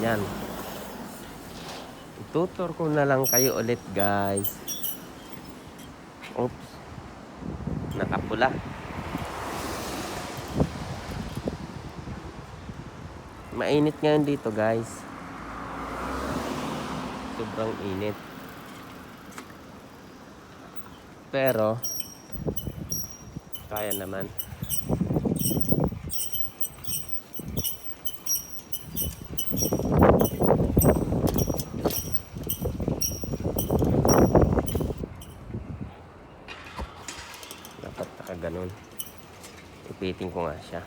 Yan. Tutor ko na lang kayo ulit guys. Oops. Nakapula. Mainit ngayon dito guys. Sobrang init. Pero kaya naman. Dapat nakaganon. Ipitin ko nga siya.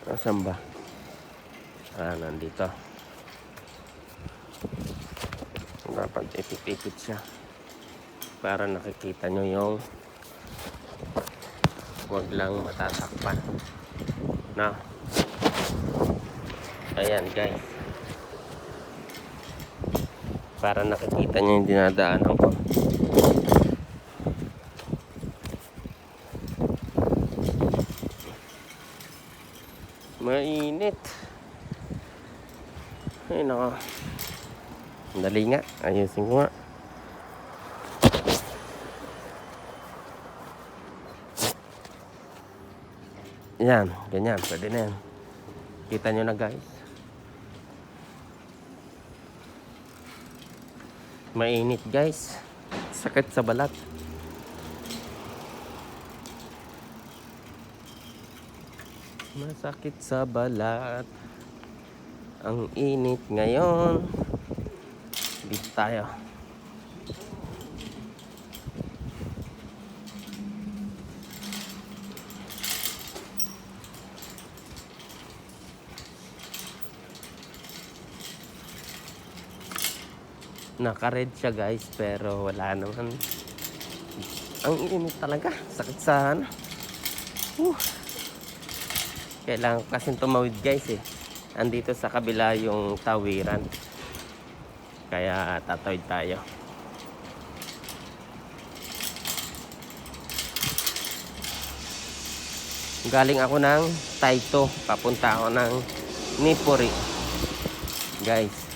Nasaan ba? Nandito. Dapat ipit-ipit siya para nakikita nyo yung huwag lang matatakpan na. Ayan guys, para nakikita nyo yung dinadaanan ko. Mainit. Ay nako, dali nga, ayusin ko nga. Yan, ganyan, pwede na yan. Kita nyo na guys. Mainit guys. Sakit sa balat. Masakit sa balat. Ang init ngayon. Dito tayo. Naka-red siya guys, pero wala naman. Ang init talaga. Sakit sa ano. Kailangan kasi tumawid guys eh. Andito sa kabila yung tawiran. Kaya tatawid tayo. Galing ako ng Taito. Papunta ako ng Nipuri. Guys.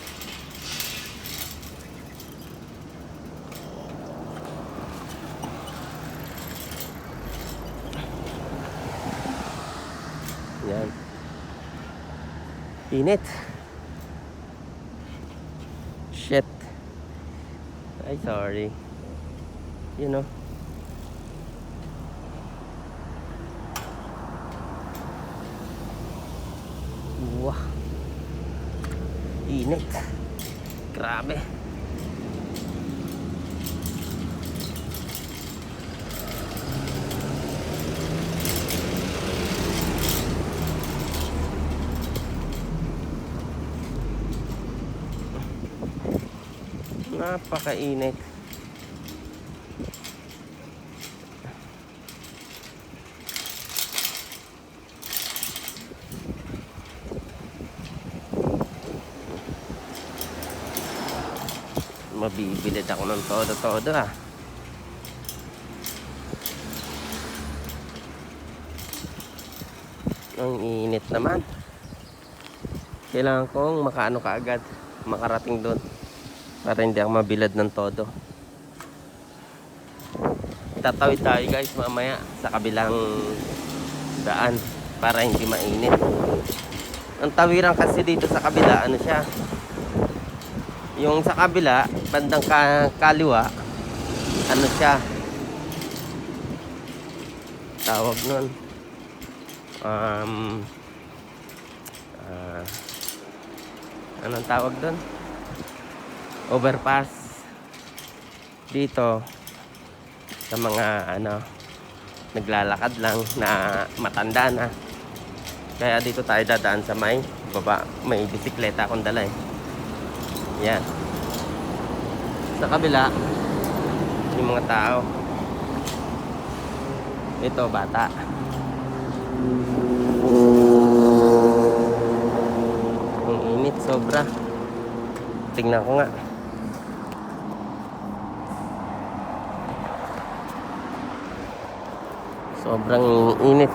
Yan. Init. Shit. Ay, sorry. You know. Wah. Init. Grabe. Napakainit. Mabibilid ako ng todo-todo ah. Ang init naman. Kailangan kong makaano kaagad, makarating doon para hindi ako mabilad ng todo. Tatawid tayo guys mamaya sa kabilang daan para hindi mainit. Ang tawiran kasi dito sa kabila, ano siya, yung sa kabila, bandang kaliwa, ano siya, tawag nun, anong tawag doon? Overpass. Dito sa mga ano, naglalakad lang na matanda na. Kaya dito tayo dadaan sa may baba. May bisikleta akong dala eh. Yan. Sa kabila, yung mga tao. Ito, bata. Ang init, sobra. Tingnan ko nga. Sobrang init.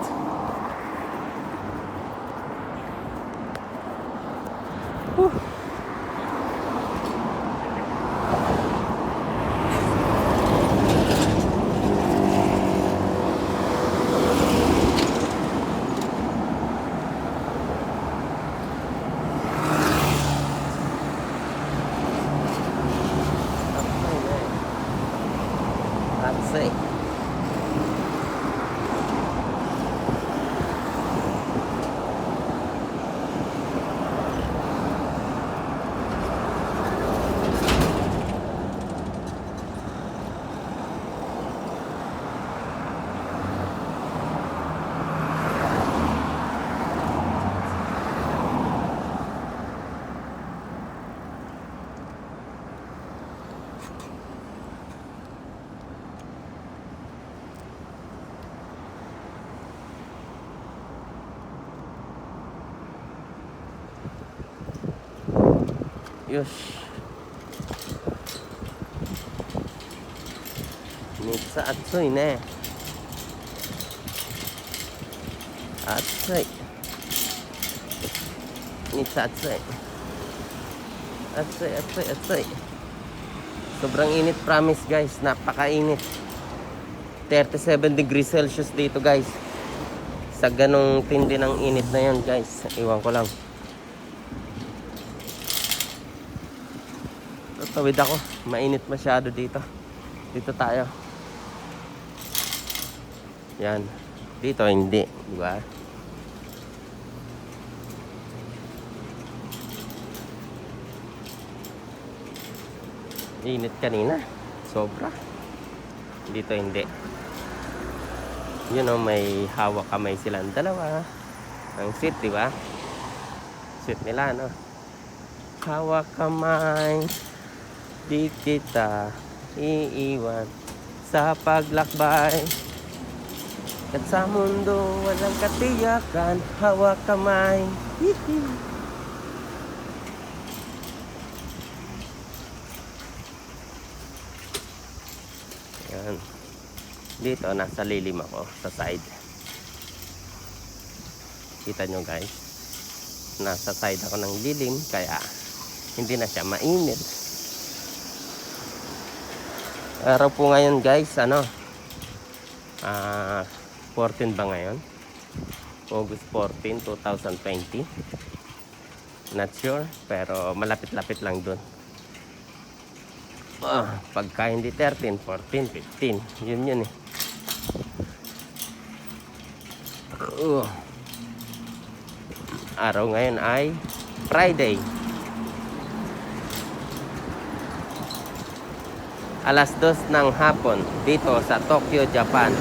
Yosh. Nitsa atsoy ne. Atsoy. Nitsa atsoy. Atsoy. Sobrang init, promise guys. Napakainit. 37 degrees Celsius dito guys. Sa ganong tindi ng init na yan guys. Iwan ko lang. Tatawid ako. Mainit masyado dito. Dito tayo. Yan. Dito hindi. Diba? Init kanina. Sobra. Dito hindi. Yun o, may hawak kamay silang dalawa. Ang sweet, diba? Sweet nila, no? Hawak kamay. Di kita iiwan sa paglakbay. At sa mundo walang katiyakan. Hawak kamay. Hihi. Yan. Dito nasa lilim ako sa side. Kita nyo guys, nasa side ako ng lilim, kaya hindi na siya mainit. Araw po ngayon guys, 14 ba ngayon? August 14, 2020. Not sure, pero malapit-lapit lang dun. Pagka hindi 13, 14, 15, yun eh. Araw ngayon ay Friday. Alas 2 ng hapon dito sa Tokyo, Japan.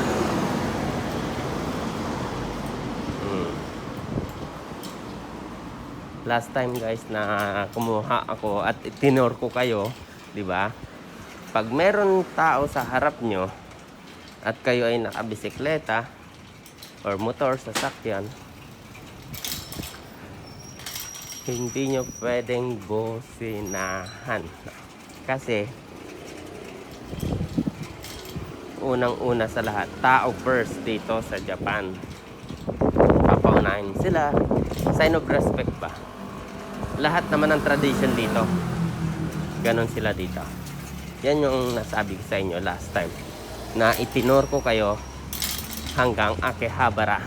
Last time guys na kumuha ako at itinor ko kayo, di ba? Pag meron tao sa harap nyo at kayo ay nakabisikleta or motor, sasakyan, hindi nyo pwedeng bosinahan. Kasi unang-una sa lahat, tao first dito sa Japan. Papaunahin sila. Sign of respect ba? Lahat naman ng tradition dito. Ganon sila dito. Yan yung nasabi ko sa inyo last time, na itinor ko kayo hanggang Akihabara.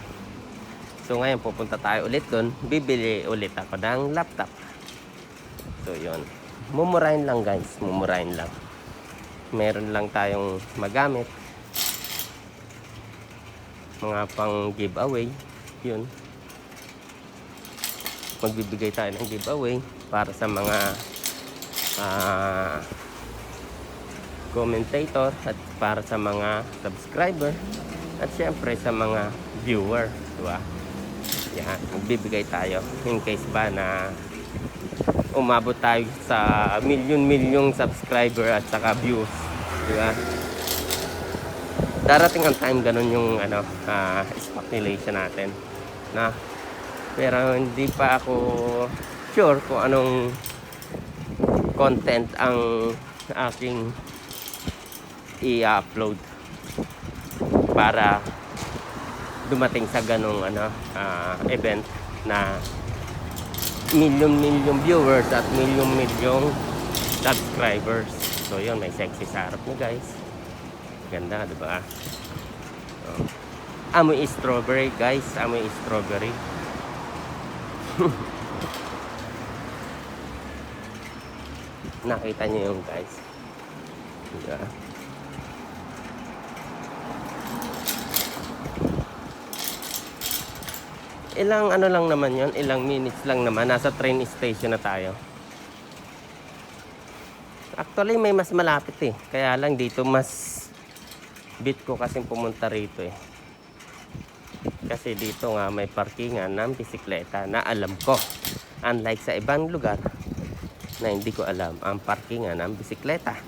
So ngayon pupunta tayo ulit doon. Bibili ulit ako ng laptop. So yun, mumurahin lang guys, mumurahin lang. Meron lang tayong magamit, mga pang giveaway. Yun, magbibigay tayo ng giveaway para sa mga commentator at para sa mga subscriber at syempre sa mga viewer, diba? Yan, magbibigay tayo in case ba na umabot tayo sa milyon subscriber at saka views, diba? Darating ang time ganun yung speculation natin na, pero hindi pa ako sure kung anong content ang aking i-upload para dumating sa ganong event na milyon viewers at milyon subscribers. So yun, may sexy sa harap nyo guys. Ganda, diba? Amoy strawberry guys, amoy strawberry. Nakita nyo yung guys, diba? Ilang lang naman yon, ilang minutes lang naman, nasa train station na tayo. Actually may mas malapit eh, kaya lang dito mas bit ko kasi pumunta rito eh. Kasi dito nga may parkingan ng bisikleta na alam ko, unlike sa ibang lugar na hindi ko alam ang parkingan ng bisikleta.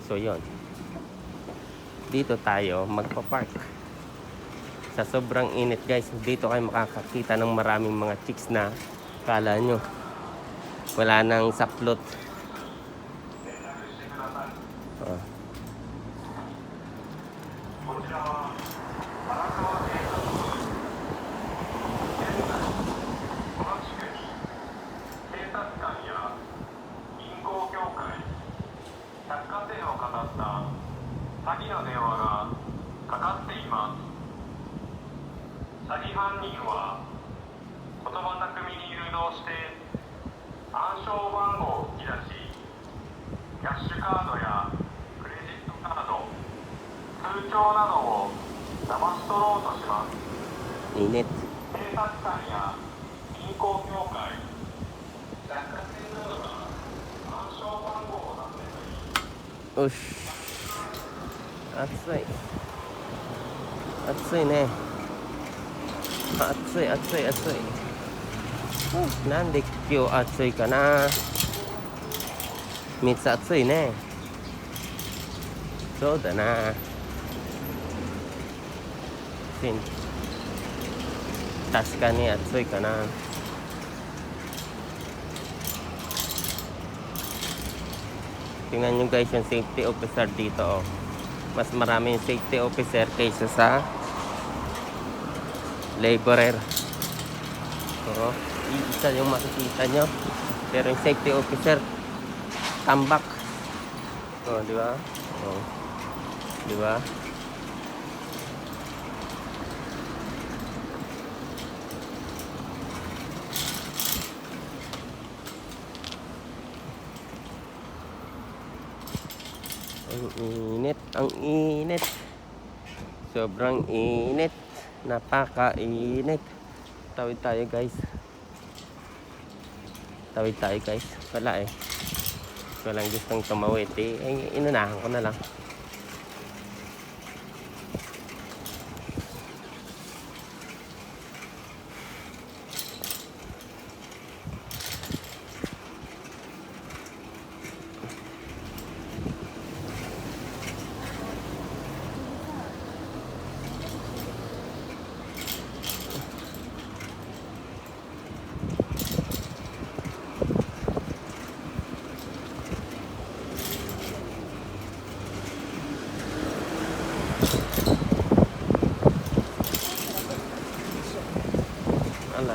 So yon, dito tayo magpa-park. Sa sobrang init guys, dito kayo makakakita ng maraming mga chicks na kala nyo Wala nang saplot. Oh. Init. Ush. Atsui. Atsui ne. Atsui, atsui, atsui. Nande kyou atsui ka na? Mitsu atsui ne. So da na. Taskani atsui ka na. Tingnan nyo guys yung safety officer dito. Oh. Mas maraming safety officer kaysa sa laborer. Oo. Isa yung makikita nyo. Pero yung safety officer, tambak. Oh, di ba? Oh. Di ba? Ang init, ang init. Sobrang init. Napaka-init. Tawid tayo guys. Tawid tayo guys. Wala eh. Walang gustong tumawid eh. Inunahan ko na lang.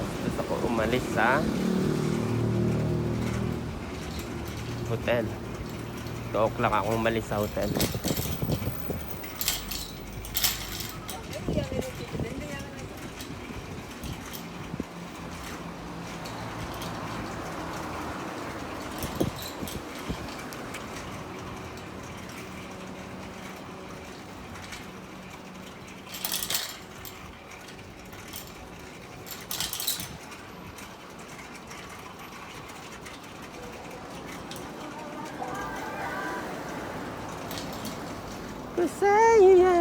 Gusto ko umalis sa hotel. 2 o'clock ako umalis sa hotel. Kusaya.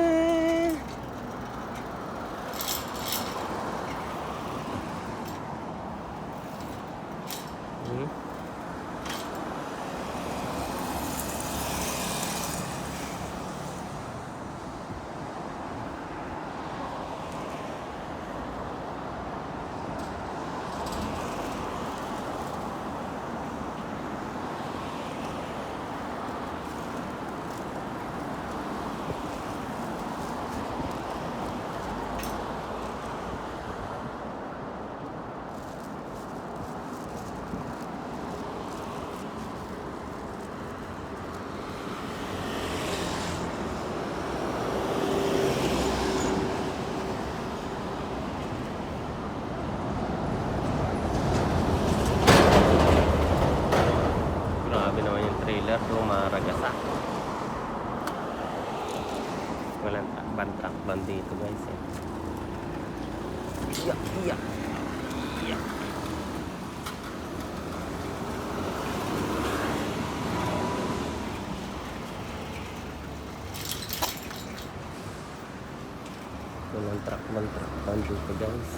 Grabe naman yung trailer, lumaragasa. Walang takban dito guys eh. Iyak, iyak. Iyak. Walang takban dito guys.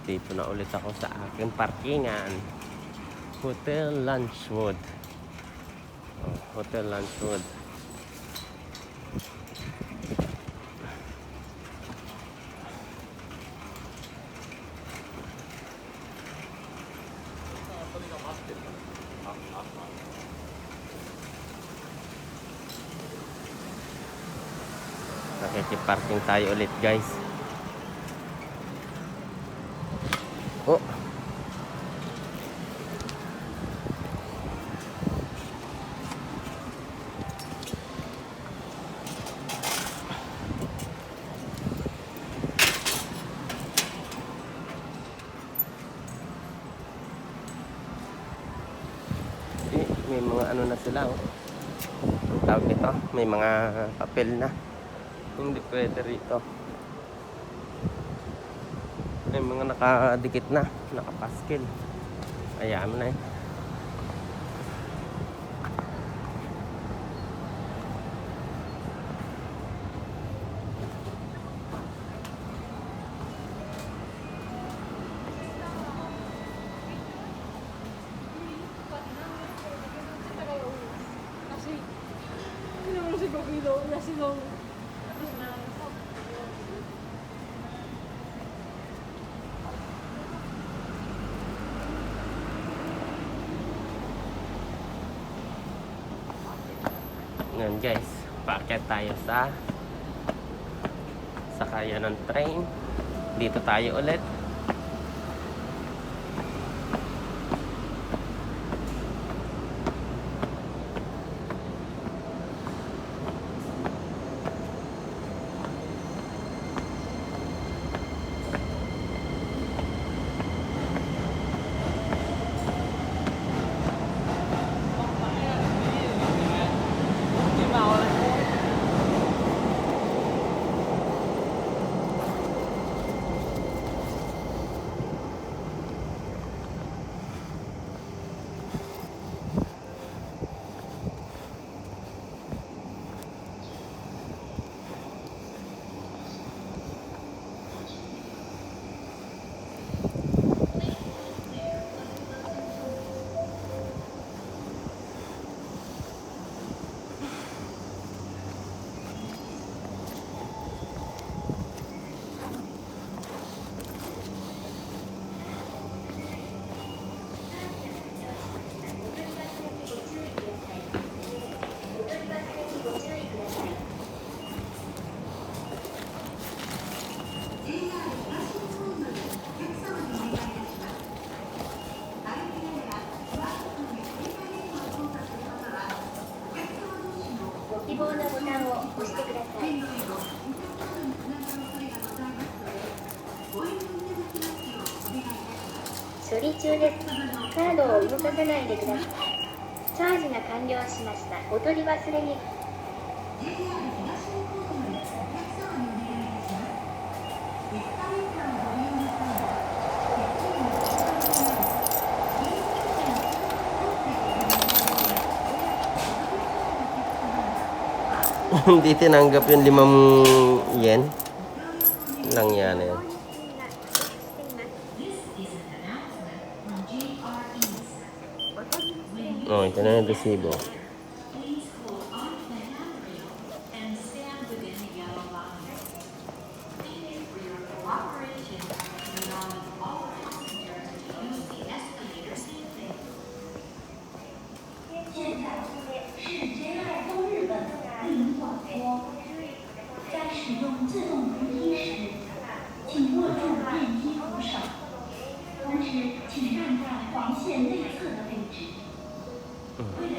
Dito na ulit ako sa aking parkingan. Hotel Lunchwood. Oh, Hotel Lunchwood. Parking tayo ulit guys. Oh. May mga ano na sila, oh. Ang tawag nito, may mga papel na. Hindi pwede rito. May mga nakadikit na, nakapaskil. Ayan na eh. Ngayon guys, paakyat tayo sa sakayan ng train. Dito tayo ulit. Hindi tinanggap yung 5 yen. Lang yan eh. Oh, ito na yung resibo.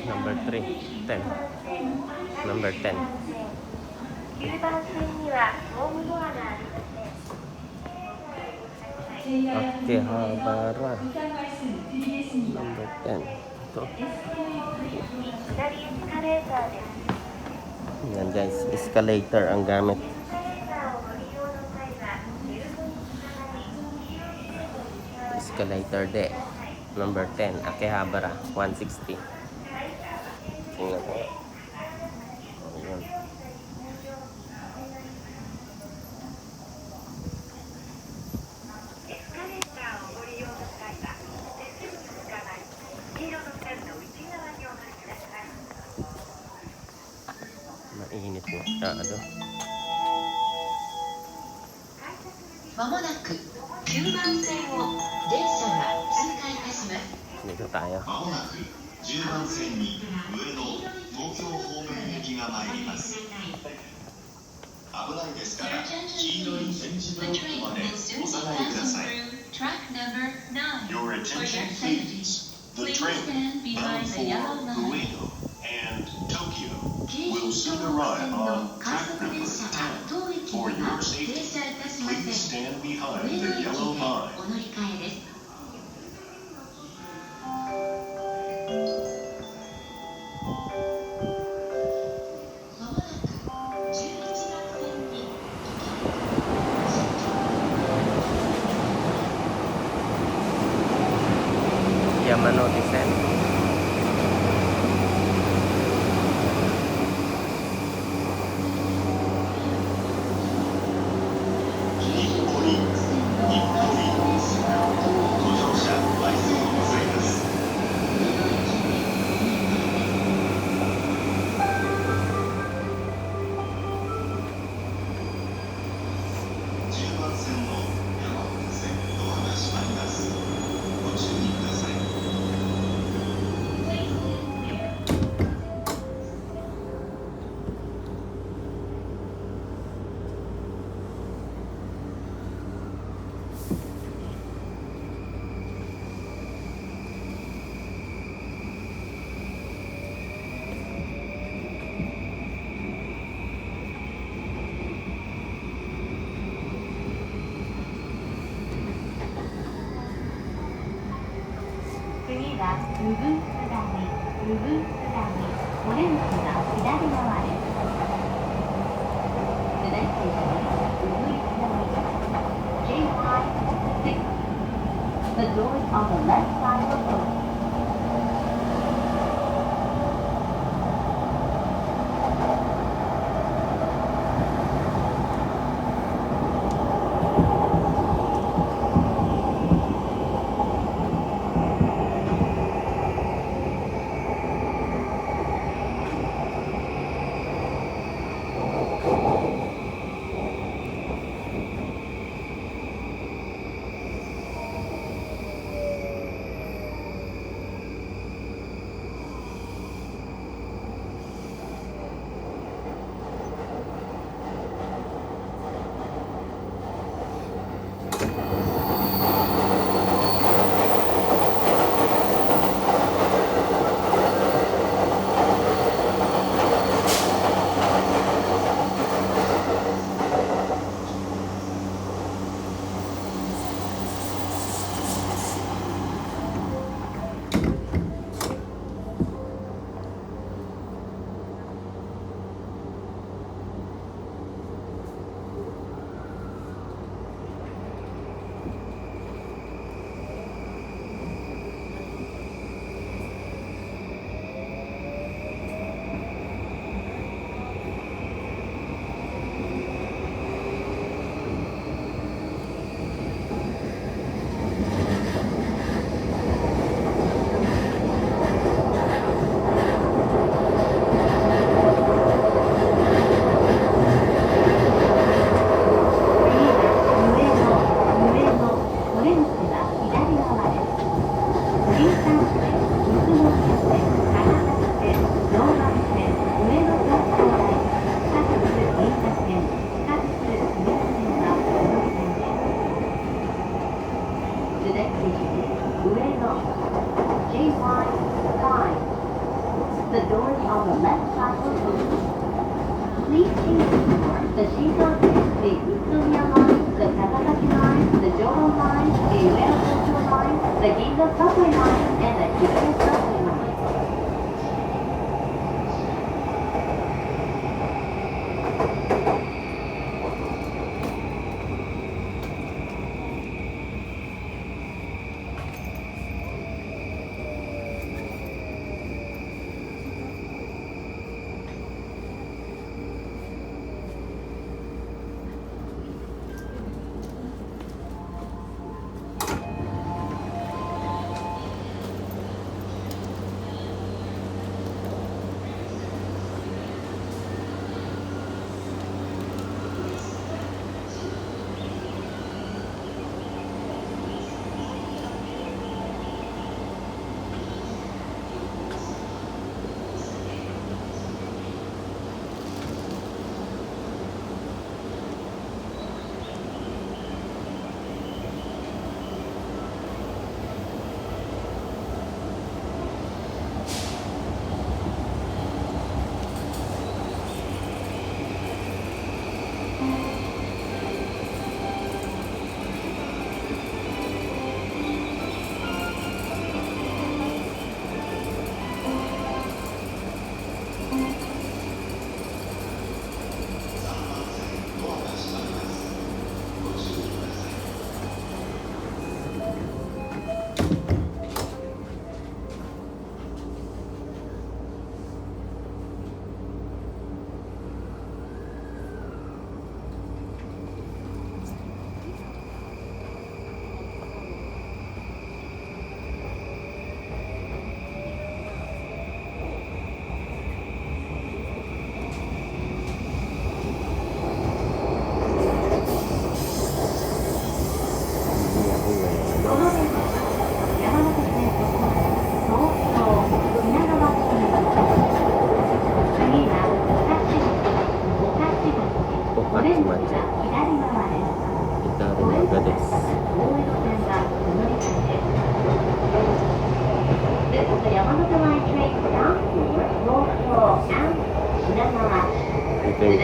Number 3, 10. Number 10. Akihabara. Number 10. Ito. Yan guys, escalator ang gamit. Escalator de. Number 10, Akihabara, 160. Tingnan ko. Ayan. Mainit mo. Ano? まもなく9番線を電車が通過いたします。 Dito tayo. まもなく10番線に上野東京方面行きが参ります。危ないですか Your ら attention 黄色い please. 点字ブ The ロッ train クまで will soon お be 下がりくだ passing さい。 through track number 9. Your For your attention safety, please. The please train stand behind bound the yellow for line. Ueno and Tokyo 京 will 浜 soon 東北 arrive 線 on の快 track 速 number 列車が 10. 当駅 For には your 停 safety, 車いたしま please せん。 stand behind 上野 the 駅で yellow お line. 乗り換えです。まもなく11番線にYamanote Sen. 日暮里、日暮里、ご乗車ありがとうございます。10番線の山手線ドアが閉まります。ご注意ください。次はウグイス谷、オレンジが左側です。The next station is ウグイス谷 JY6. The doors on the left side will open. The doors on the left side will open. Please change the door. The Shinkansen, the Utsunomiya line, the Takasaki line, the Jodo line, the Ueno Tokyo line, the Ginza subway line, and the Hibari subway line.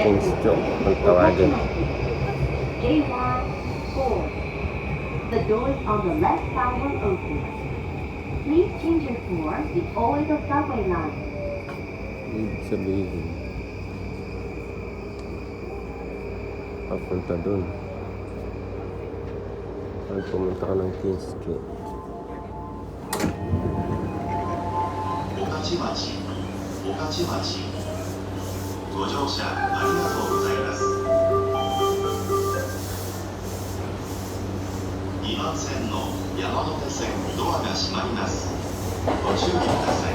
Kingsjo kung tawagin. JY4. The doors on the left side will open. Please change your floor with always a subway line. Ibig sabihin, papunta dun. Pag pumunta ka ng Kingsjo. 御徒町御徒町ご乗車ありがとうございます。2番線の山手線ドアが閉まります。ご注意ください。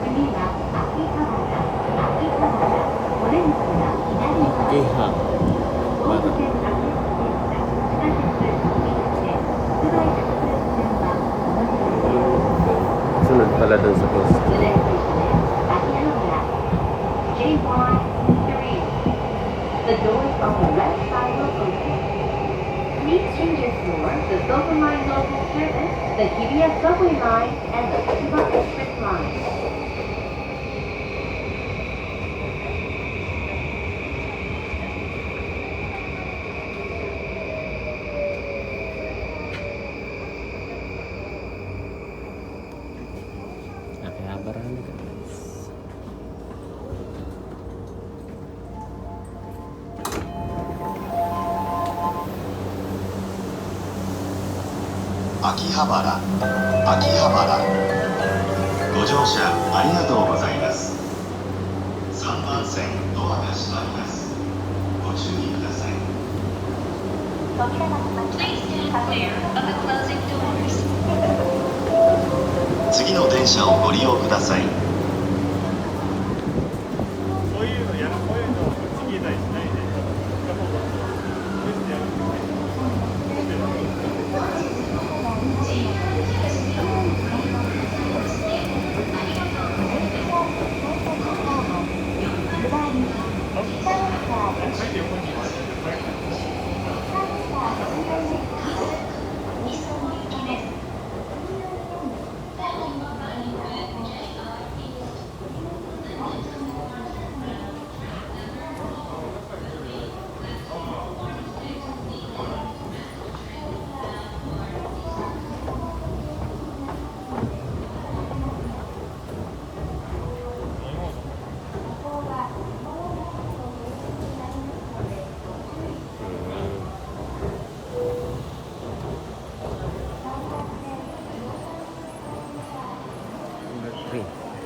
次は秋葉原、秋葉原、オレンジが左側です。 Iha. 東武線秋葉原地下鉄三井線、つくばエクスプレス線はこの時間です。 Sunod pala dun sa Kingsjo. The next station is Akihabara. JY3. The doors on the left side will open. Please change your floor to Silver Line local service, the Hibiya subway line, and the Tsukuba express line. Akihabara na guys. Akihabara Akihabara ご乗車ありがとうございます。3番線ドアが閉まります。ご注意ください。 Please stand clear of the closing doors. 次の電車をご利用ください。そういうのやる、こういうのをちぎれたりしないで、そういうのやるん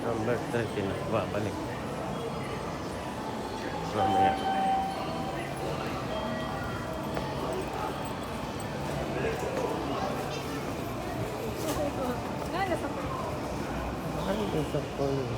Number 13 na babalik. Mamaya. Ay, sa phone.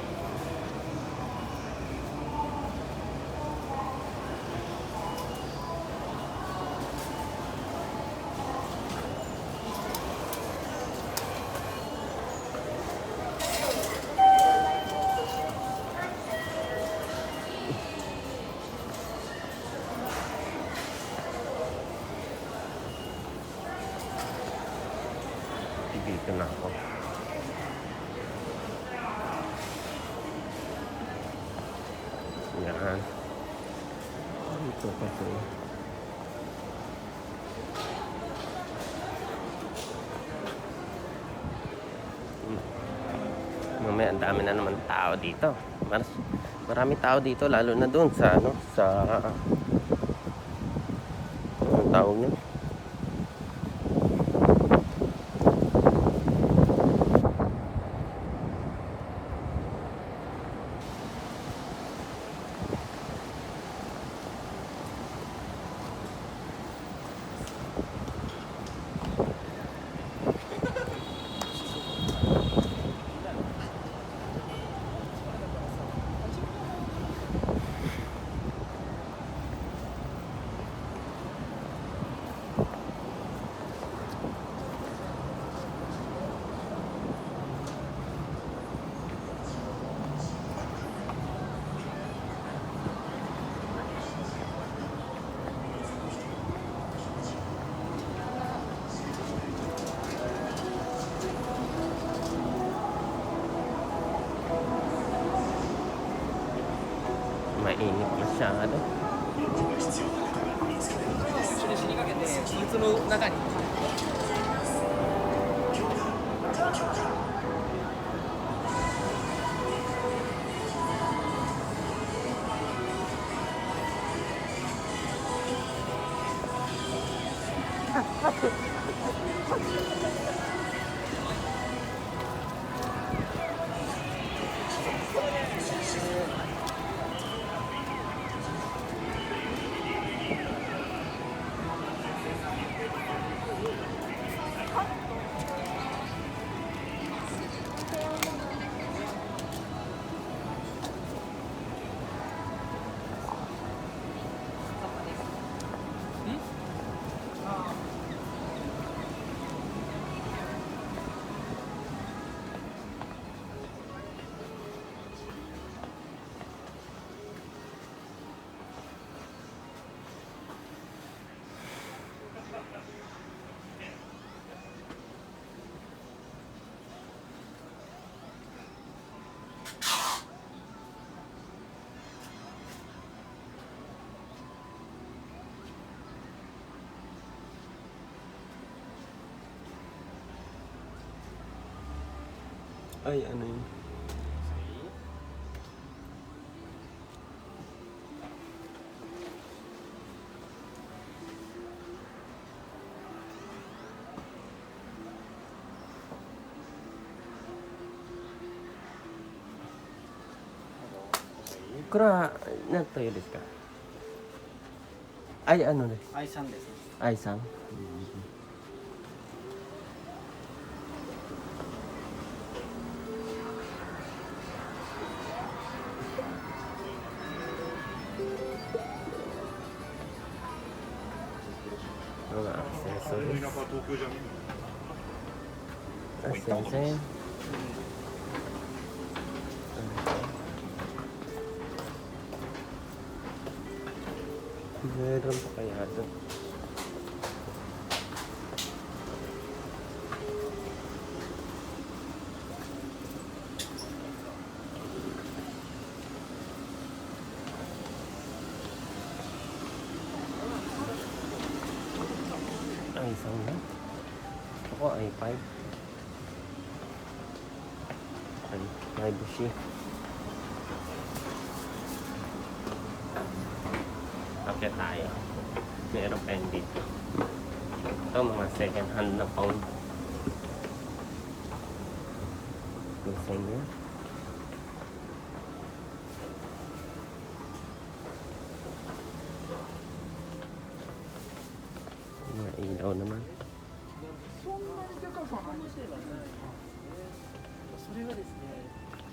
Dito na ako. Yan. Dito kasi. Mamaya ang dami na naman tao dito. Marami tao dito lalo na doon sa ano sa anong tawag niyo? mainit masyado. 一緒に死にかけて水の中に Ay, ano yun? Kura, nagtayo desu ka? Ay, ano desu? 愛さんですね Ay, sang? のが戦争です。東京じゃねあ、すいません。Meron pa kaya doon? Ay, isang na. Ako ay 5. Ay, 5 bushi. Akit tayo. Meron pa yun dito. Ito mga second hand na phone. Gusto nyo? Mga ilaw naman. それがですね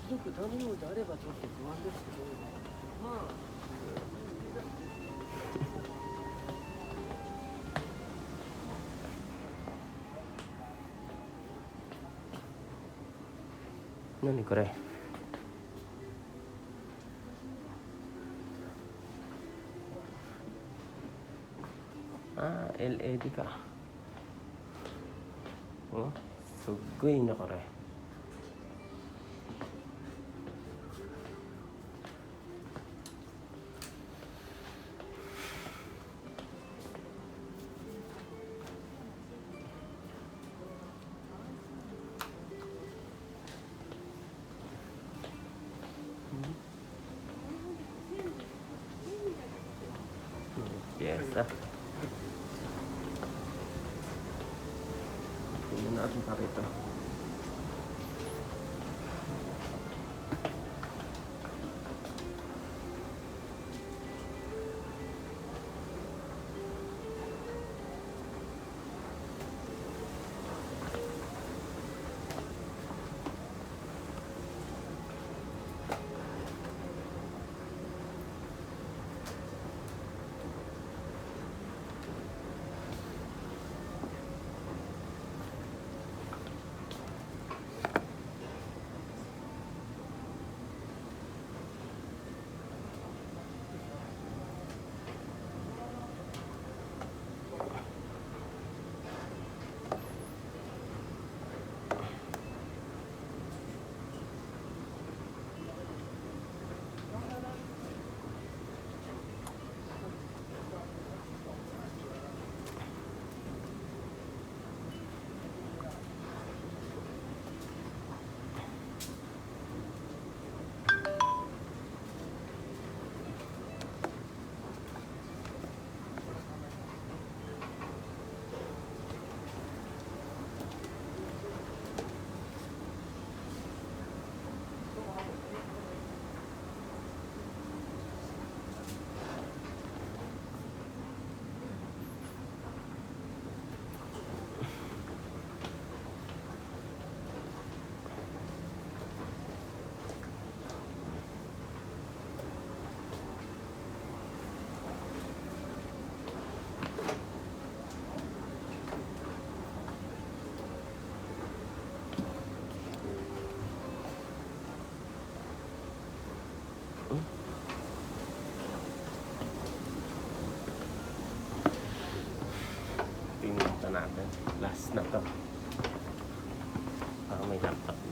ひどくダメようであればちょっと不安ですけどまあ 何これあー LED かすっごいいいなこれbiasa tingnan natin pa rito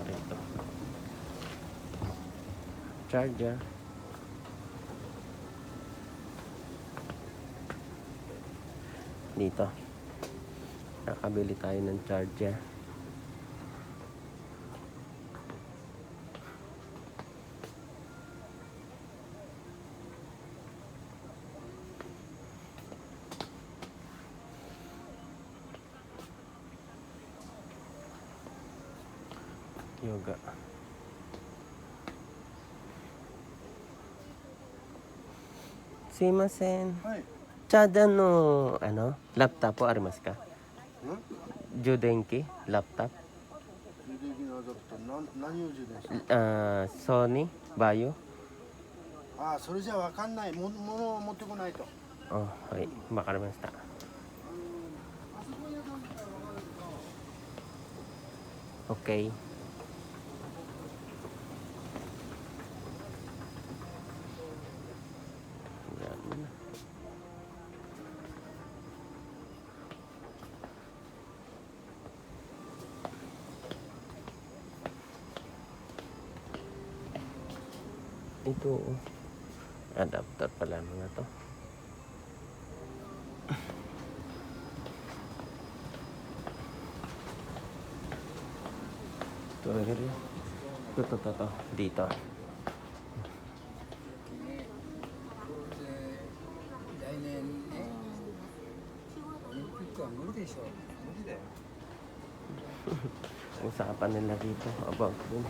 Rito. Charger. Dito. Nakabili tayo ng charger. Yoga. Sumimasen. はい。チャージャーのラップトップありますか？ん？充電器ラップトップ充電器のアダプター何を充電してる？ソニーバイオああ、それじゃわかんない。ものを持ってこないと。はいわかりました。OK。Ito, adapter pala mga to. Ito. Dito. 来年ね、オリンピックは無理でしょ。無理だよ。 Usapan nila dito about dun.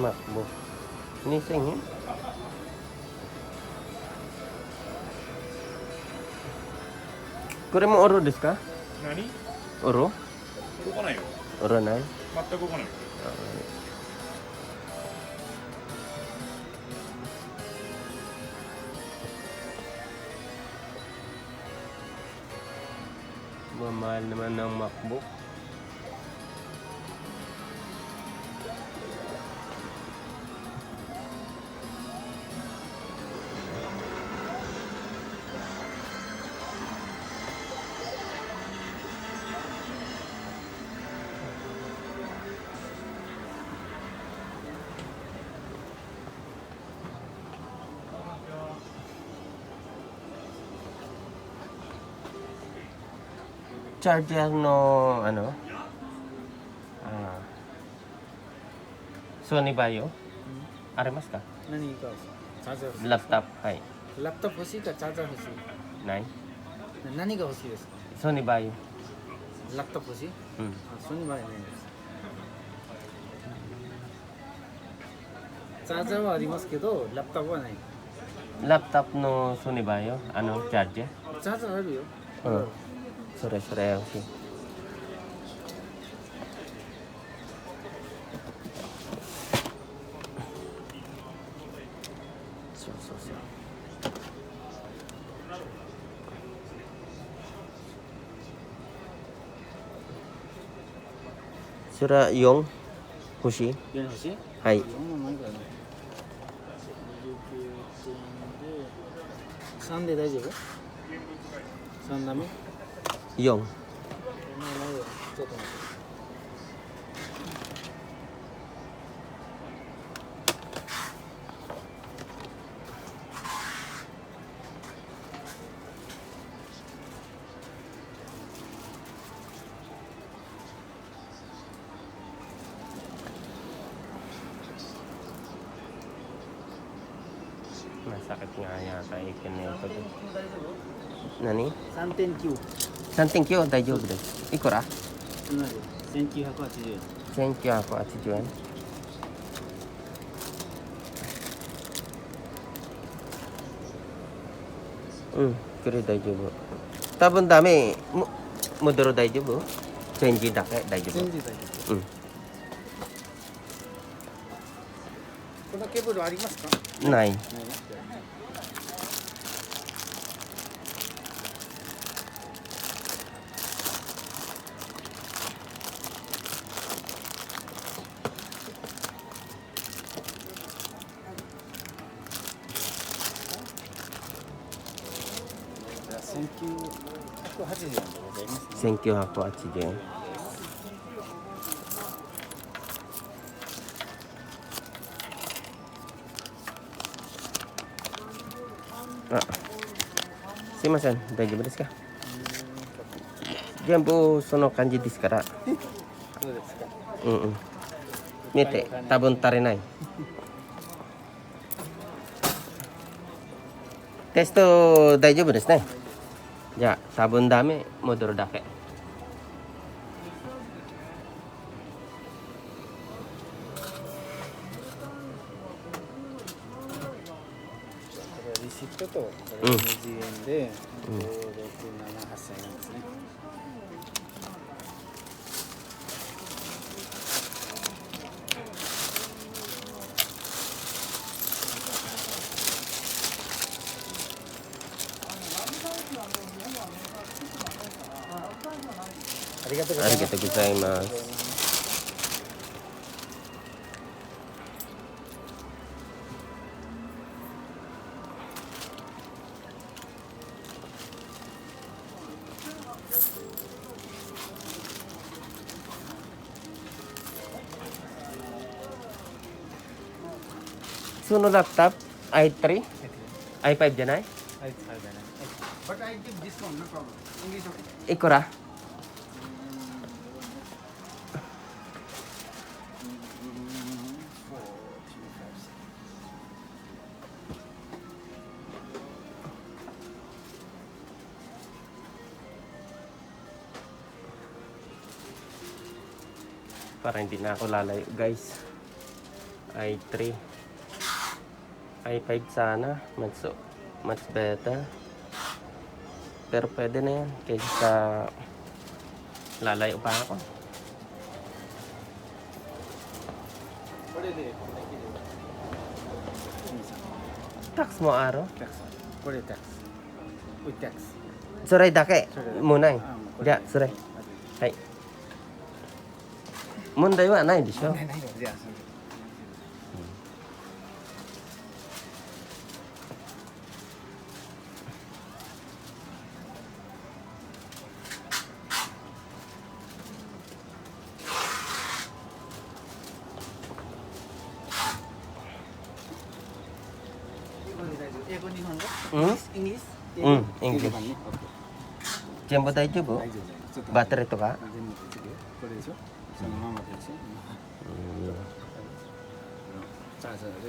MacBook. Nising eh. Kore mo oro desu ka? 何？ Oro? 動かないよ。 Oro nai? 全く動かない。 Mamahal naman ng MacBook. Charger no Sony Vaio ありますか？何かチャージャー欲しい。ラップトップはいラップトップ欲しいかチャージャー欲しい。ない何が欲しいですか？ソニーバイオラップトップ欲しい？うんあ、ソニーバイないです。チャージャーはありますけど、ラップトップはない。ラップトップのソニーバイオチャージャーチャージャーあるよ。うんそれ欲しいそうそれは4欲しい4欲しい？はい4もないからね。29点で3で大丈夫？3ダメ4ないよ。ちょっと待って。masakit nga yata ikin nito大丈夫？何 3.9 3.9 大丈夫です。いくら同じ1980円。 1980円。うんこれ大丈夫。多分ダメ。戻る大丈夫？チェンジだけ大丈夫。全然大丈夫。うんこのケーブルありますか？ない。ないね。じゃあ1980円でございますね。 1980円。あ、すいません。大丈夫ですか？全部その感じですから。そうですか。うんうん。見て、多分足りない。テスト大丈夫ですね。じゃあ、多分ダメ。戻るだけ。これはリシットとこれうん20円で5、6、7、8000円ですね。ありがとうございます。ありがとうございます。そのラップトップ i3? i5 じゃない？はい使うじゃない。But I give this one, no problem. English okay? いくら？Para hindi na ako lalayo guys. i3 i5 sana much better, pero pwede na yan kaysa lalayo pa ako. これでTax mo araw? これタックス。with tax。それだけもうない。あもうこれじゃあそれはい問題はないでしょ。ないないよ。じゃあそれ。英語日本語？うんイングリス？うんイングリッシュ英語版ね。オッケー。全部大丈夫？大丈夫大丈夫。ちょっとバッテリーとか？全部次これでしょ？そのままでしょ？さあそうだね。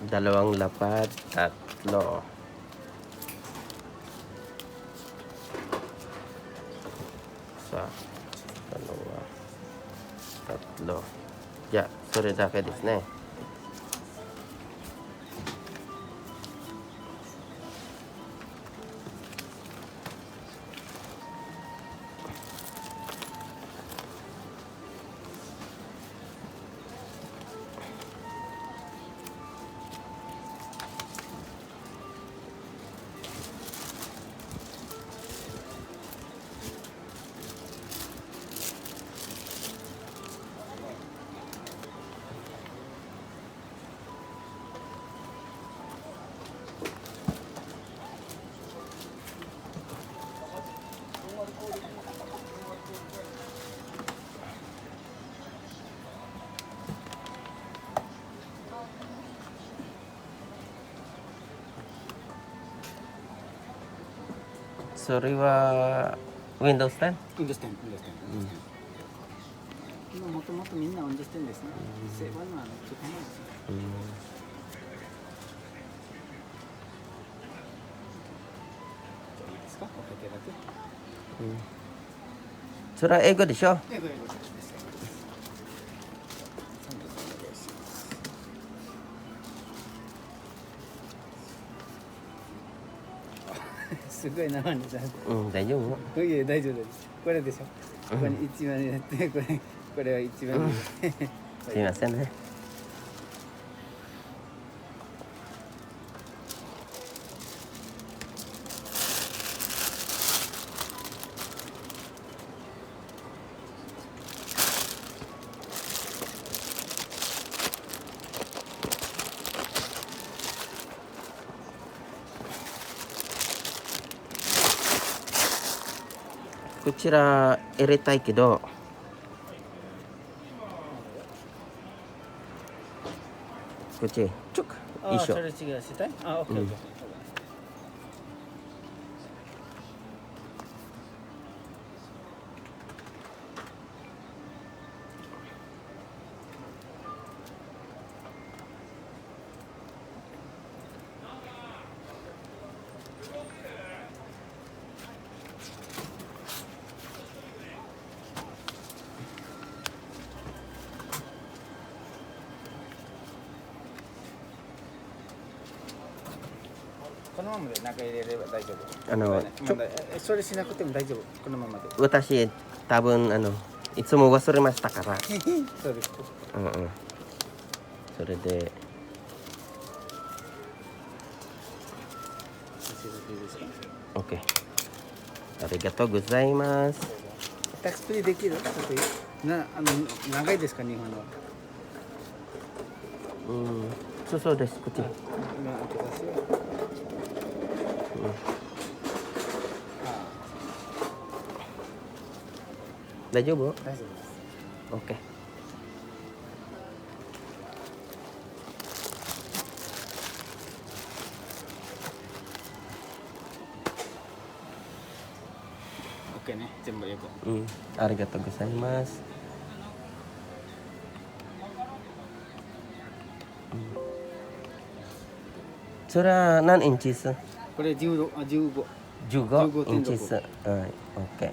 Dalawang lapad, tatlo. Isa, dalawa, tatlo. Ja, それだけですね。それは Windows 10? ウンドステン今もともとみんなウンドステンですね。セーバーのちょっと前ですね。いいですか？おかけだけ。それは英語でしょ？英語です。すごい生にさ。大丈夫？いや大丈夫です。これでしょ。ここに一番になってこれは一番に。すいませんね。こちら入れたいけど、こっちちょく一緒。それ違うしたい？あ、オッケーオッケー。このままで中入れれば大丈夫。それしなくても大丈夫。このままで。私多分いつも忘れましたから。そうです。それでOK。ありがとうございます。タックスプリーできる？長いですか日本の？そうです。こっち。今開けさせよ。大丈夫？大丈夫です。 OK。OK ね、全部英語。ありがとうございます。それは何インチス？これ15。15インチス。はい、OK。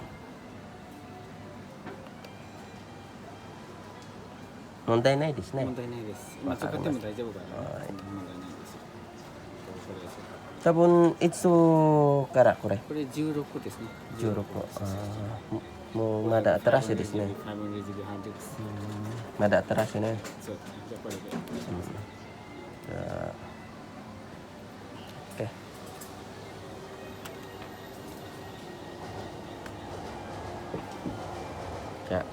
問題ないですね。問題ないです。今使っても大丈夫からね。問題ないですよ。多分いつからこれ？これ16ですね。16。もうまだ新しいですね。まだ新しいね。そう。じゃあこれで。じゃあ OK。じゃ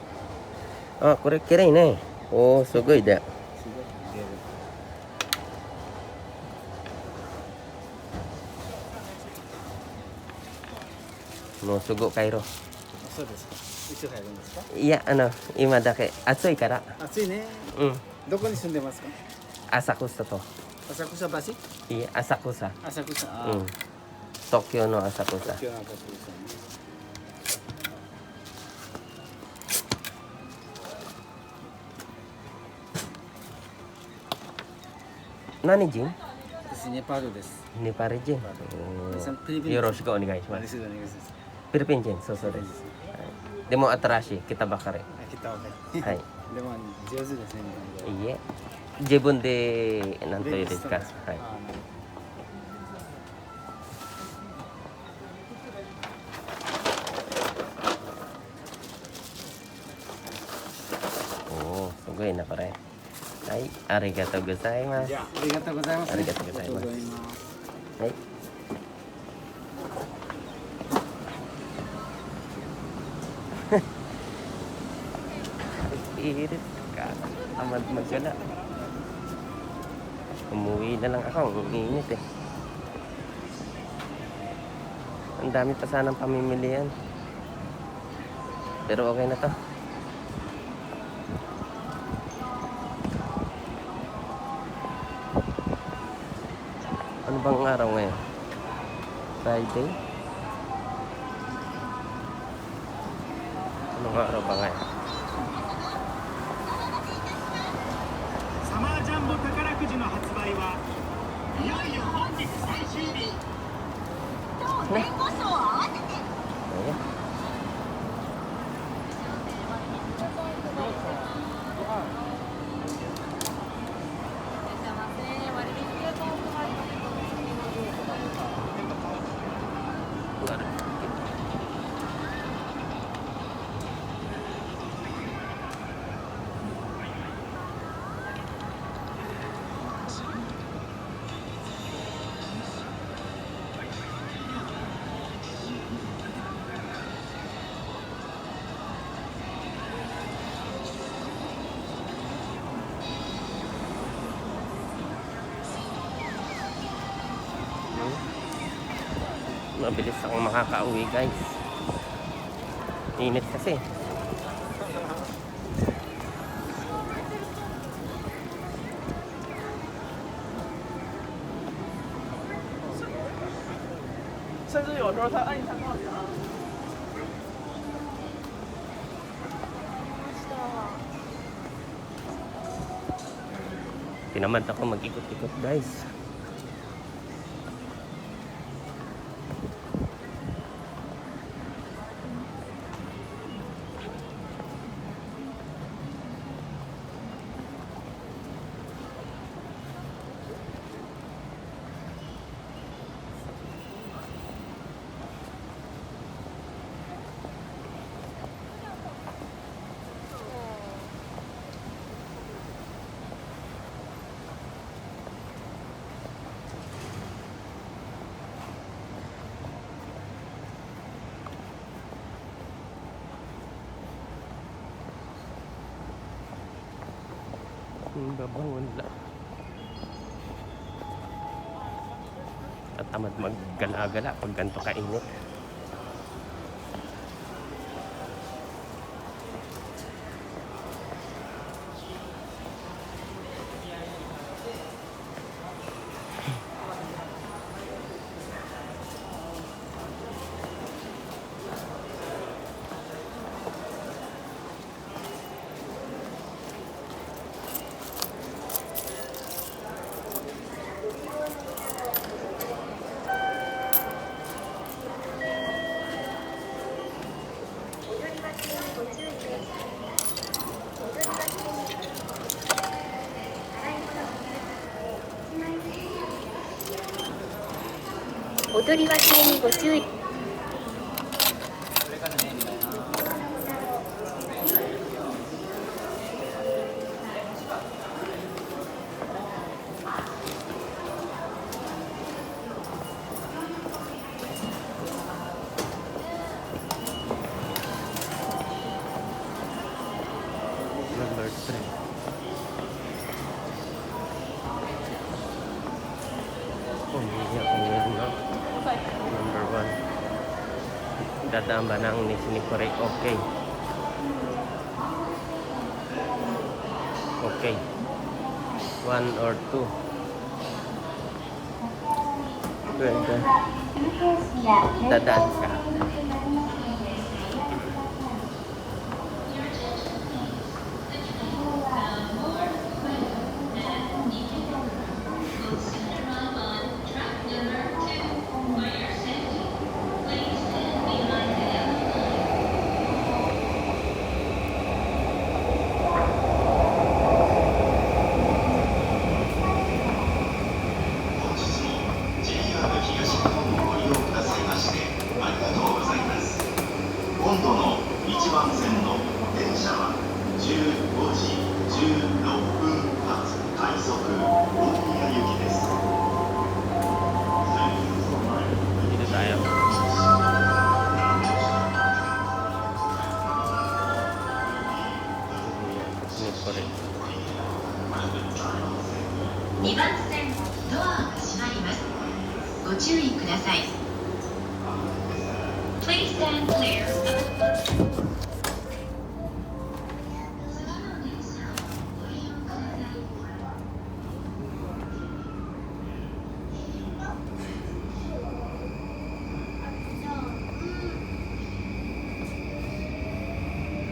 あ、これきれいね。おお、すごいね。もうすぐ帰ろう。そうですか。いつ帰るんですか？いや、今だけ暑いから。暑いね。どこに住んでますか？浅草と。浅草橋？いや、浅草。浅草。東京の浅草。東京の浅草ね。何人？私ネパールです。ネパール人。よろしくお願いします。フィリピン人、そうです。でも新しい、来たばかり。はい。でも上手ですね。いいえ。自分で何と言うんですか。はい。おお、すごいなこれ。はい、ありがとうございます。ありがとうございます。ありがとうございます。はい。Irit ka. Tamad magdala. Umuwi na lang ako. Ang init eh. Ang dami pa sanang pamimilian. Pero okay na to. Ano bang araw ngayon? Friday? Mga araw ba ngayon? サマージャンボ宝くじの発売はいよいよ本日最終日。 Ayan. Mabilis akong makakauwi guys. Init kasi. Tinamad ako mag-ikot-ikot guys. Babangon lang. At tamad maggala-gala pag ganito kainit.踊り忘れにご注意。 Number 3. Umiiyak ko ngayon, no? Number 1. Dadaan ba ng Nishinikore? Okay. Okay. 1 or 2. Pwede. Dadaan ka. Dito tayo. Nishinikore. 2番線ドアが閉まります。ご注意ください。Please stand clear. こ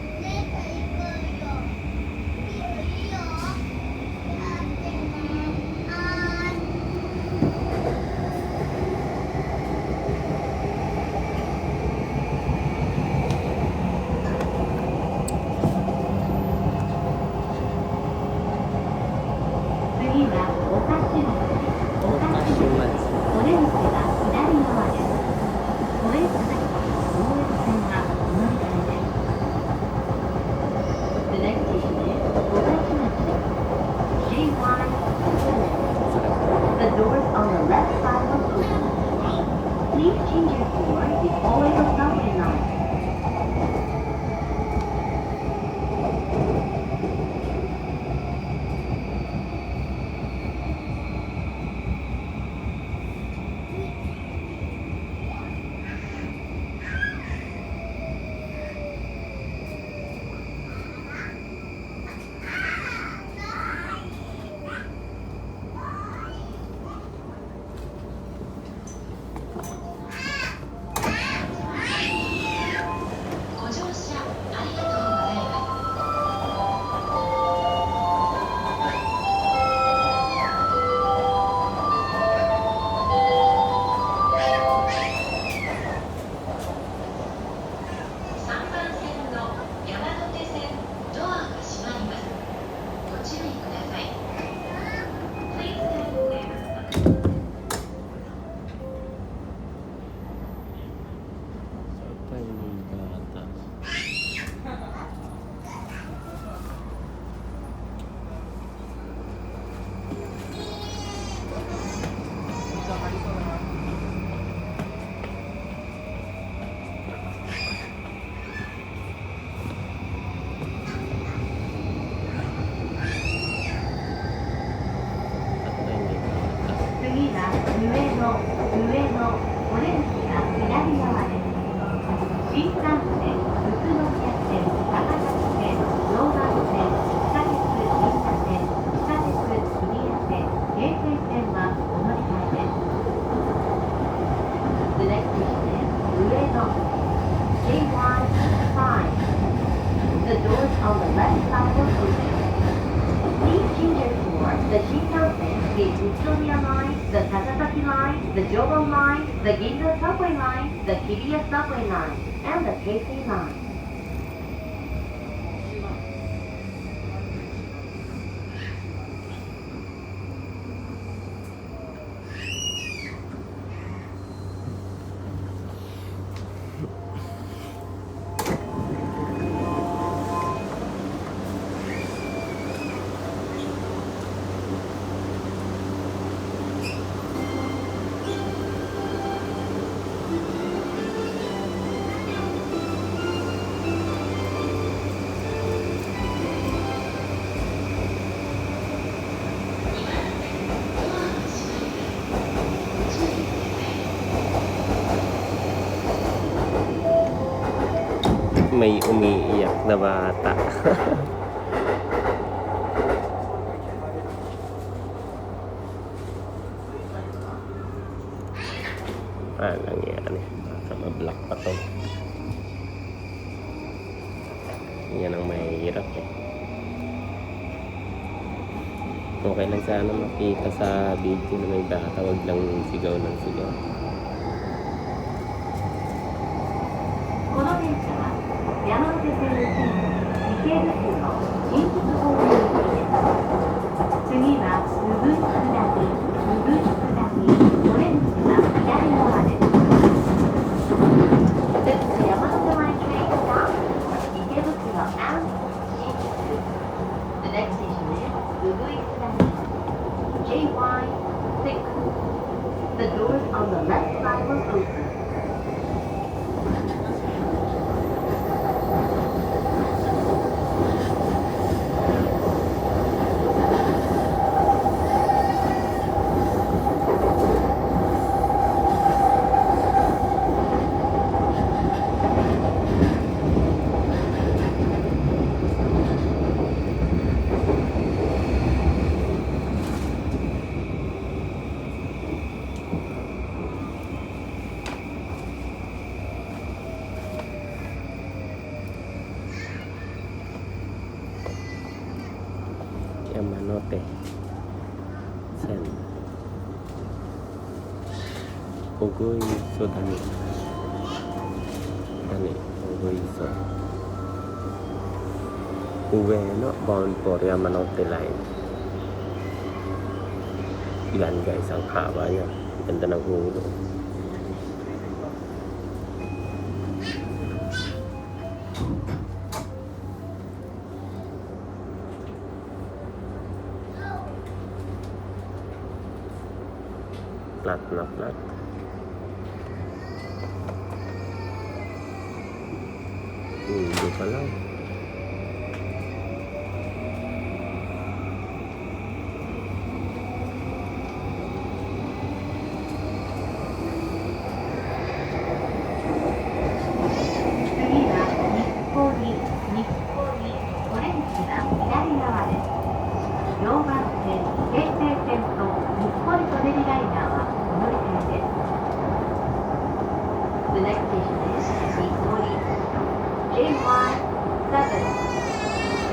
幹線、宇都宮線、高崎線、常磐線、地下鉄銀座線、地下鉄日比谷線、京成線はお乗り換えです。The next station is 上野 JY5. The doors on the left side will open. Please change your floor. The Shinkansen, the Utsunomiya Line, the Takasaki Line, the Joban Line, the Ginza Subway Line, the Hibiya Subway Line, and the Keisei Line. 'May umiiyak na bata. Lang yan eh. Baka ma-block pa to. Yan ang mahirap eh. Okay lang sana makita sa video na may bata. Wag lang sigaw ng sigaw. この電車は山手線の線池袋新宿方面行きです。次はうぶ下り、オレンジは左側です。This is Yamanote Line train stop池袋and 新宿。The next station is うぶ下り JY6. The doors on the left side will open. Yamanote Sen Ogoiso Dani Ogoiso Ueno bound for Yamanote Line. Yan guys, ang haba niya. Ganda ng ulo. Flat na flat. Hindi pa lang. The next station is Nippori JY7.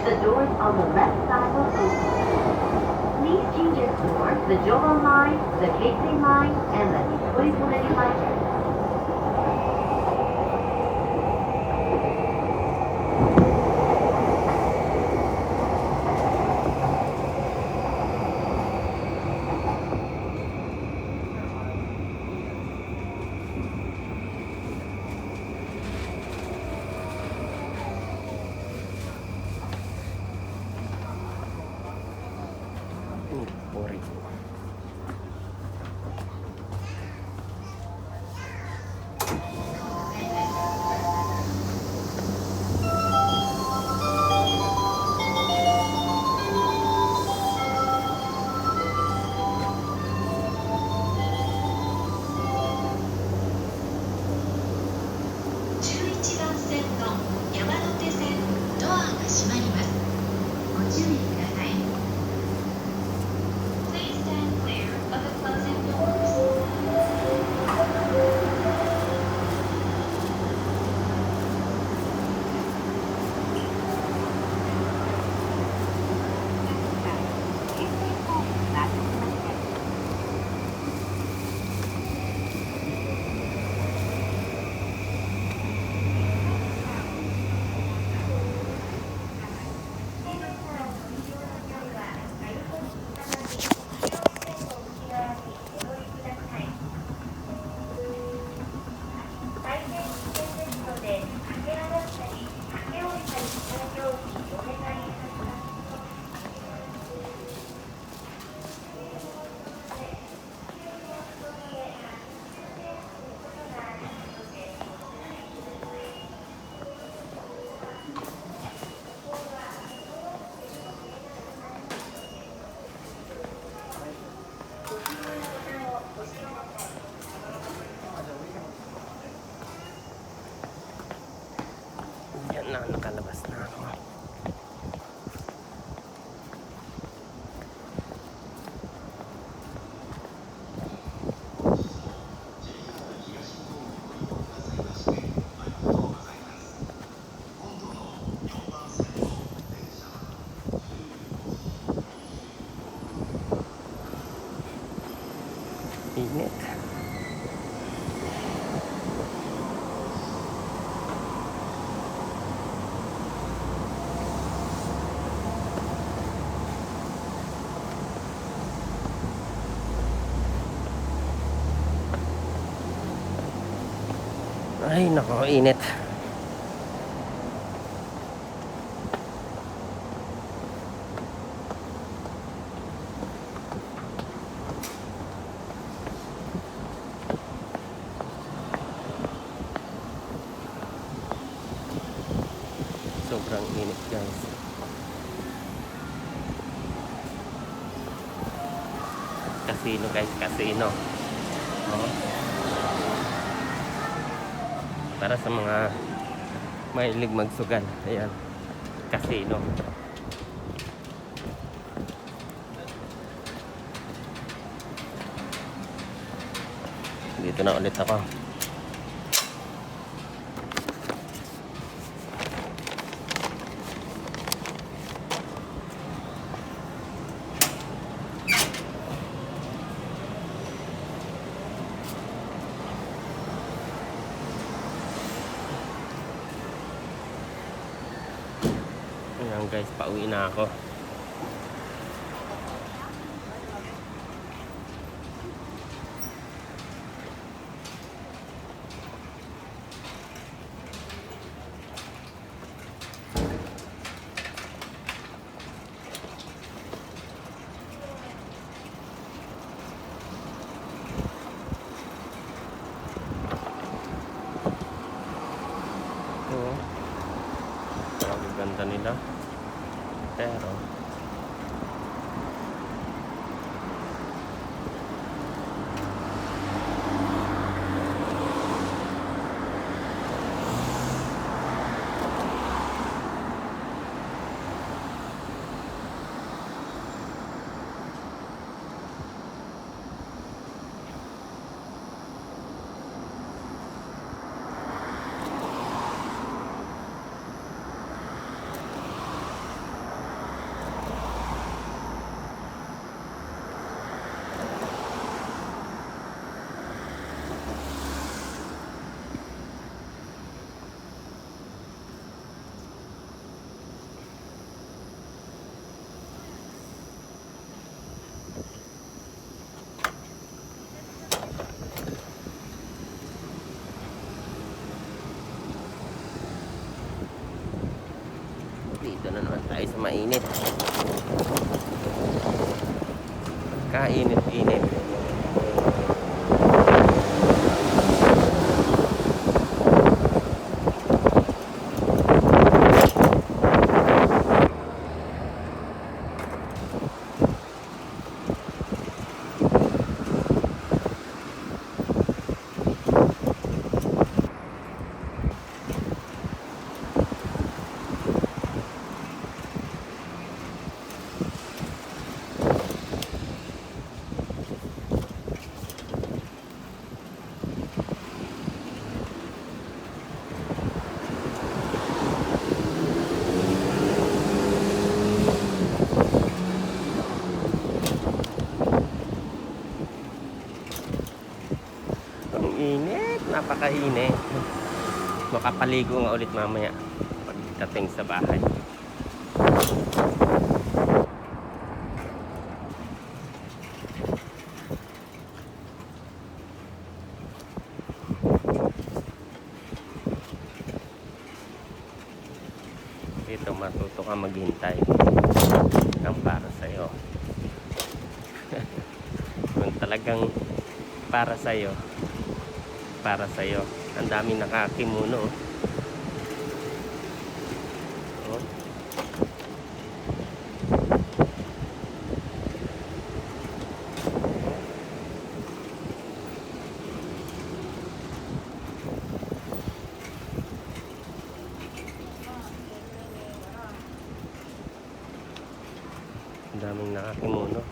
The doors on the left side will open. Please change your floor. The Joban Line, the Keisei Line, and the Nippori Soneri Line. 11番 Wala, nakalabas na ako. Init. Ay, nako, init. Sobrang init, guys. Casino, guys, casino. Oh. Para sa mga mahilig magsugal. Ayan, casino. Dito na ulit ako. Ayan guys, pauwi na ako. Ito, ang ganda nila. Pero dito na naman tayo sa mainit. Kainit-init. Ang init, napakainit. Makapaligo nga ulit mamaya pagdating sa bahay. Ito, matuto ka maghintay. Ang para sa'yo. Kung talagang para sa'yo, para sa'yo. Ang daming nakakimuno. Oh. Ang daming nakakimono.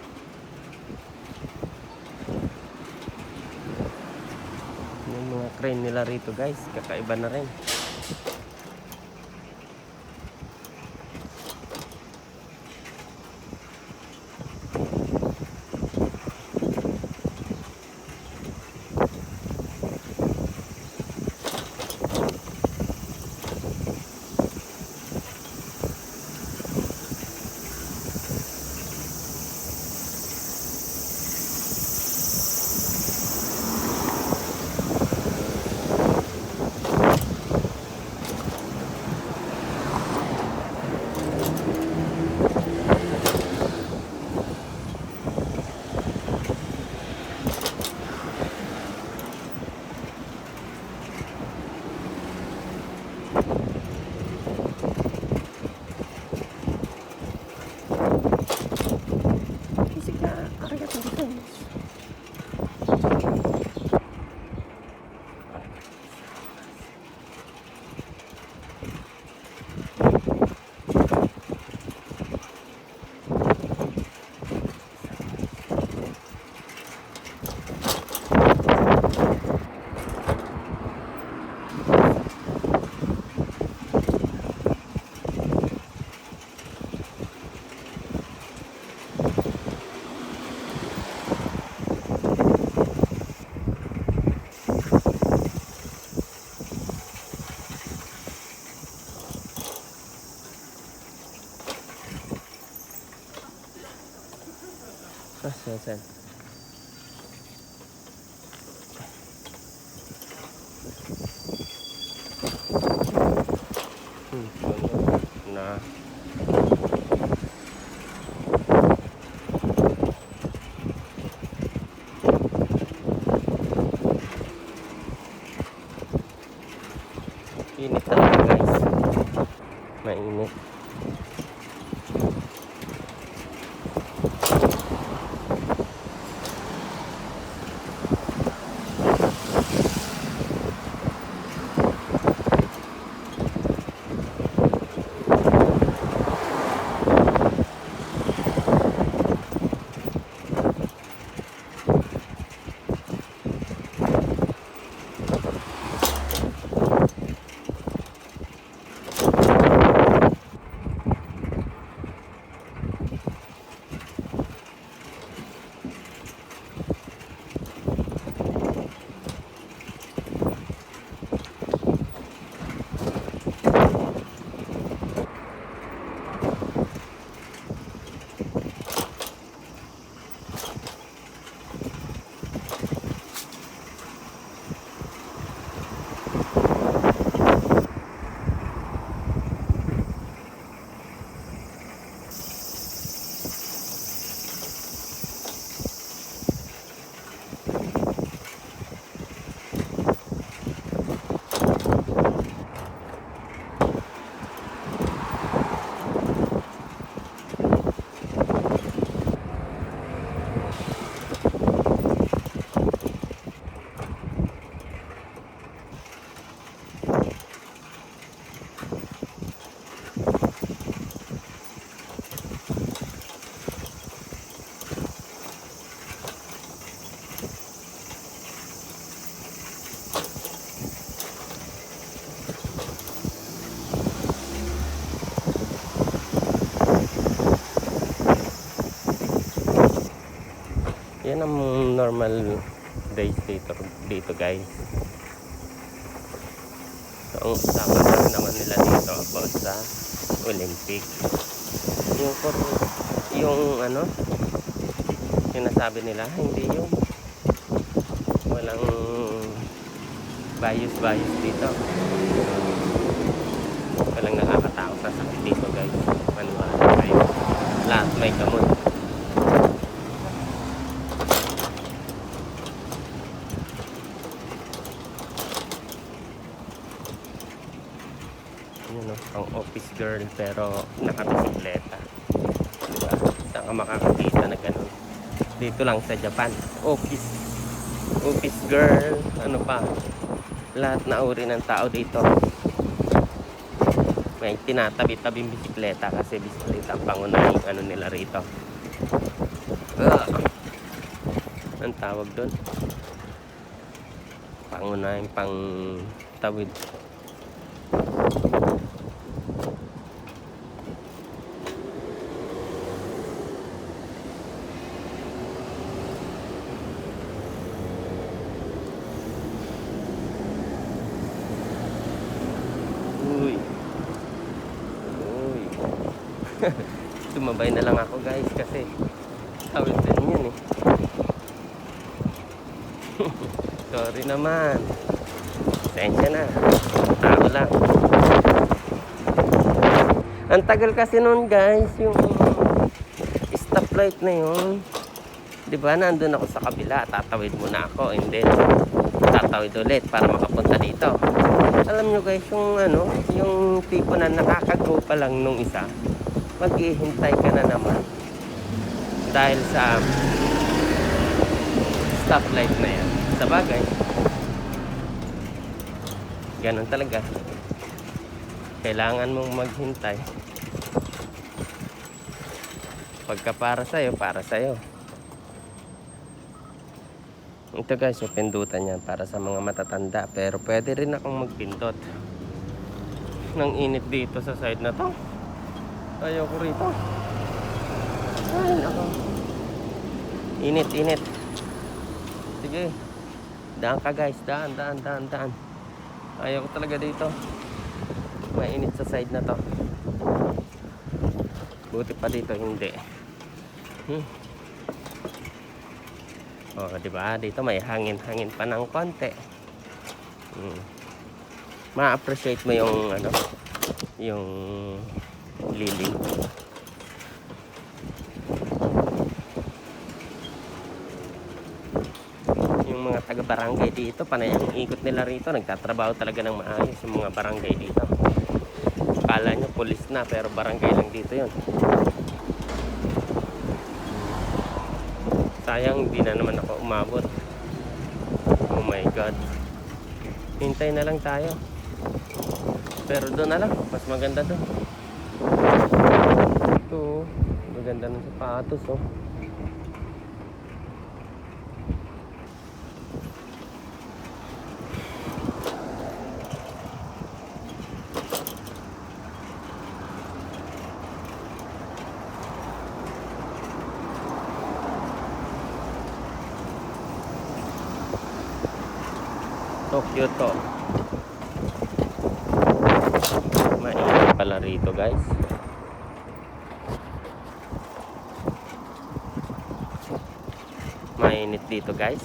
Yung mga crane nila rito guys, kakaiba na rin. Saan? Na init talaga guys, mainit. Yan ang normal days dito guys. So, ang usapan lang naman nila dito about sa Olympic. Yung ano, sinasabi nila, hindi yung walang bias dito. Walang nakakatakot na sakit dito guys. Maniwala kayo. Lahat may gamot. Pang office girl pero nakabisikleta, diba? Saan ka makakakita na ganun? Dito lang sa Japan. Office girl, ano pa, lahat na uri ng tao dito may tinatabi-tabing bisikleta kasi bisikleta ang pangunahing ano nila rito. Ang tawag doon. Pangunahing pang tawid. Uy. Uy. Tumabay na lang ako guys kasi tawid din yan eh. Sorry naman. Pasensya na. Tao lang. Ang tagal kasi nun guys, yung stoplight na yun. Diba, nandun ako sa kabila, tatawid muna ako, and then tatawid ulit para makapunta dito. Alam nyo guys, yung ano, yung tipo na nakakago pa lang nung isa, maghihintay ka na naman dahil sa stoplight na yan. Sa bagay, ganun talaga. Kailangan mong maghintay. Pagka para sa'yo, para sa'yo. Ito guys, yung pindutan yan para sa mga matatanda. Pero pwede rin akong magpindot. Nang init dito sa side na to. Ayoko rito. Ay, nako. Init, init. Sige. Daan ka guys. Daan. Ayoko talaga dito. Mainit sa side na to. Buti pa dito hindi. Oh, diba? Dito may hangin-hangin pa ng konti. Ma-appreciate mo yung ano, yung lilim. Yung mga taga-barangay dito, panay ang ikot nila rito, nagtatrabaho talaga ng maayos yung mga barangay dito. Akala nyo pulis na, pero barangay lang dito yun. Sayang, hindi na naman ako umabot. Oh my God. Hintay na lang tayo. Pero doon na lang. Mas maganda doon. Ito, maganda ng sapatos, oh. Tokyo to. Mainit pala rito guys. Mainit dito guys.